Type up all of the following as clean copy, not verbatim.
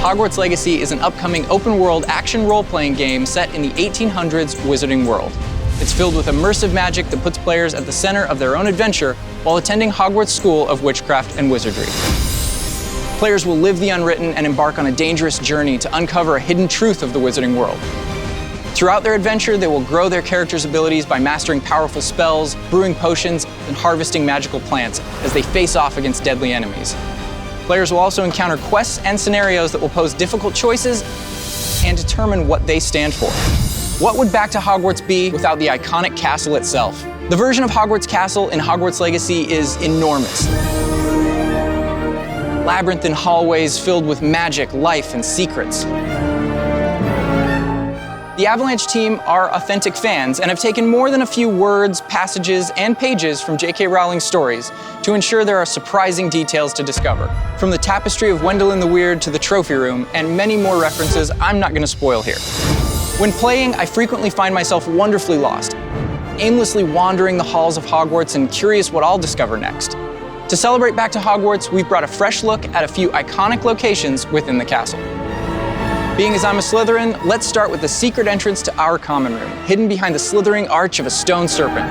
Hogwarts Legacy is an upcoming open-world action role-playing game set in the 1800s Wizarding world. It's filled with immersive magic that puts players at the center of their own adventure while attending Hogwarts School of Witchcraft and Wizardry. Players will live the unwritten and embark on a dangerous journey to uncover a hidden truth of the Wizarding world. Throughout their adventure, they will grow their characters' abilities by mastering powerful spells, brewing potions, and harvesting magical plants as they face off against deadly enemies. Players will also encounter quests and scenarios that will pose difficult choices and determine what they stand for. What would Back to Hogwarts be without the iconic castle itself? The version of Hogwarts Castle in Hogwarts Legacy is enormous. Labyrinthine hallways filled with magic, life, and secrets. The Avalanche team are authentic fans and have taken more than a few words, passages, and pages from J.K. Rowling's stories to ensure there are surprising details to discover. From the tapestry of Wendelin the Weird to the trophy room, and many more references I'm not going to spoil here. When playing, I frequently find myself wonderfully lost, aimlessly wandering the halls of Hogwarts and curious what I'll discover next. To celebrate Back to Hogwarts, we've brought a fresh look at a few iconic locations within the castle. Being as I'm a Slytherin, let's start with the secret entrance to our common room, hidden behind the slithering arch of a stone serpent.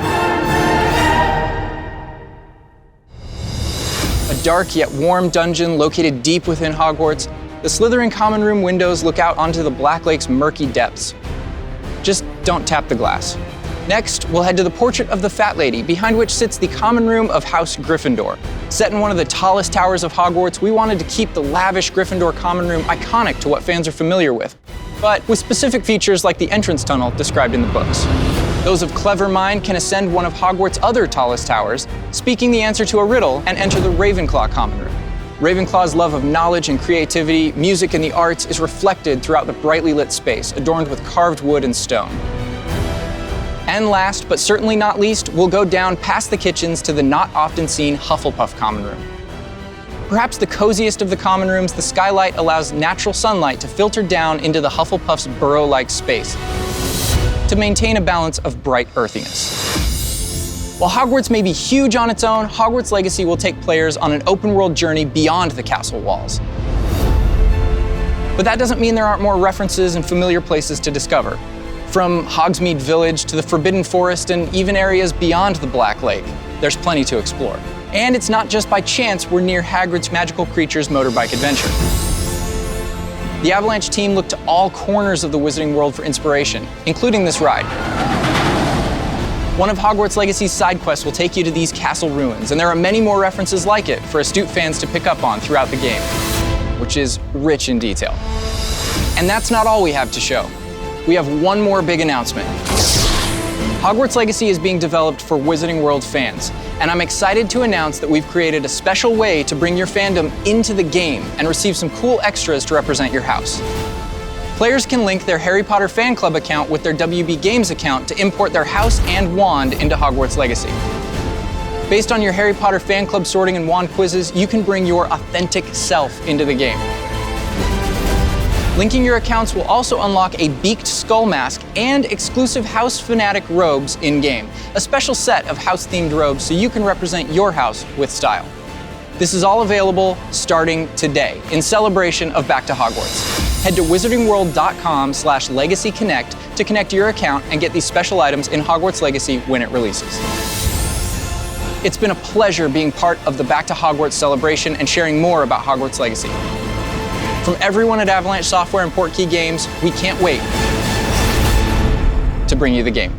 A dark yet warm dungeon located deep within Hogwarts, the Slytherin common room windows look out onto the Black Lake's murky depths. Just don't tap the glass. Next, we'll head to the portrait of the Fat Lady, behind which sits the common room of House Gryffindor. Set in one of the tallest towers of Hogwarts, we wanted to keep the lavish Gryffindor common room iconic to what fans are familiar with, but with specific features like the entrance tunnel described in the books. Those of clever mind can ascend one of Hogwarts' other tallest towers, speaking the answer to a riddle, and enter the Ravenclaw common room. Ravenclaw's love of knowledge and creativity, music, and the arts is reflected throughout the brightly lit space, adorned with carved wood and stone. And last, but certainly not least, we'll go down past the kitchens to the not often seen Hufflepuff common room. Perhaps the coziest of the common rooms, the skylight allows natural sunlight to filter down into the Hufflepuff's burrow-like space to maintain a balance of bright earthiness. While Hogwarts may be huge on its own, Hogwarts Legacy will take players on an open-world journey beyond the castle walls. But that doesn't mean there aren't more references and familiar places to discover. From Hogsmeade Village to the Forbidden Forest and even areas beyond the Black Lake, there's plenty to explore. And it's not just by chance we're near Hagrid's Magical Creatures motorbike adventure. The Avalanche team looked to all corners of the Wizarding world for inspiration, including this ride. One of Hogwarts Legacy's side quests will take you to these castle ruins, and there are many more references like it for astute fans to pick up on throughout the game, which is rich in detail. And that's not all we have to show. We have one more big announcement. Hogwarts Legacy is being developed for Wizarding World fans, and I'm excited to announce that we've created a special way to bring your fandom into the game and receive some cool extras to represent your house. Players can link their Harry Potter fan club account with their WB Games account to import their house and wand into Hogwarts Legacy. Based on your Harry Potter fan club sorting and wand quizzes, you can bring your authentic self into the game. Linking your accounts will also unlock a beaked skull mask and exclusive House Fanatic robes in-game, a special set of house-themed robes so you can represent your house with style. This is all available starting today in celebration of Back to Hogwarts. Head to wizardingworld.com/legacyconnect to connect your account and get these special items in Hogwarts Legacy when it releases. It's been a pleasure being part of the Back to Hogwarts celebration and sharing more about Hogwarts Legacy. From everyone at Avalanche Software and Portkey Games, we can't wait to bring you the game.